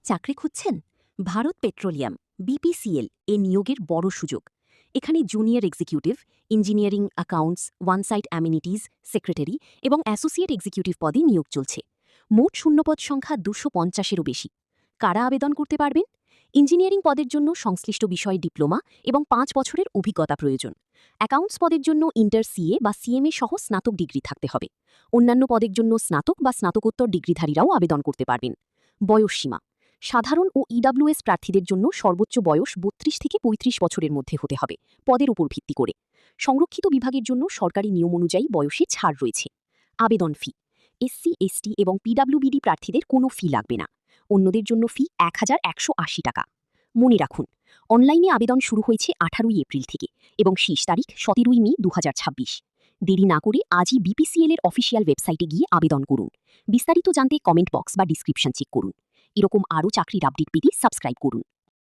চাকরি খুঁজছেন? Bharat petroleum BPCL এ নিয়োগের বড় সুযোগ। এখানে junior executive, engineering accounts, one site amenities, secretary এবং অ্যাসোসিয়েট এক্সিকিউটিভ পদে নিয়োগ চলছে। মোট শূন্যপদ সংখ্যা 250-এরও বেশি। কারা আবেদন করতে পারবেন? ইঞ্জিনিয়ারিং পদের জন্য সংশ্লিষ্ট বিষয়ে ডিপ্লোমা এবং 5 বছরের অভিজ্ঞতা প্রয়োজন। অ্যাকাউন্টস পদের জন্য ইন্টার সিএ বা সিএমএ সহ স্নাতক ডিগ্রি থাকতে হবে। অন্যান্য পদের জন্য স্নাতক বা স্নাতকোত্তর ডিগ্রিধারীরাও আবেদন করতে পারবেন। বয়সসীমা: সাধারণ ও ইডব্লিউএস প্রার্থীদের জন্য সর্বোচ্চ বয়স 32 থেকে 35 বছরের মধ্যে হতে হবে, পদের উপর ভিত্তি করে। সংরক্ষিত বিভাগের জন্য সরকারি নিয়ম অনুযায়ী বয়সে ছাড় রয়েছে। আবেদন ফি: এসসি, এসটি এবং পিডব্লিউবিডি প্রার্থীদের কোনো ফি লাগবে না। অন্যদের জন্য ফি 1180 টাকা। মনে রাখুন, অনলাইনে আবেদন শুরু হয়েছে 18 এপ্রিল থেকে এবং শেষ তারিখ 17 মে 2026। দেরি না করে আজই বিপিসিএল এর অফিসিয়াল ওয়েবসাইটে গিয়ে আবেদন করুন। বিস্তারিত জানতে কমেন্ট বক্স বা ডিসক্রিপশন চেক করুন। এরকম আরও চাকরির আপডেট পেতে সাবস্ক্রাইব করুন।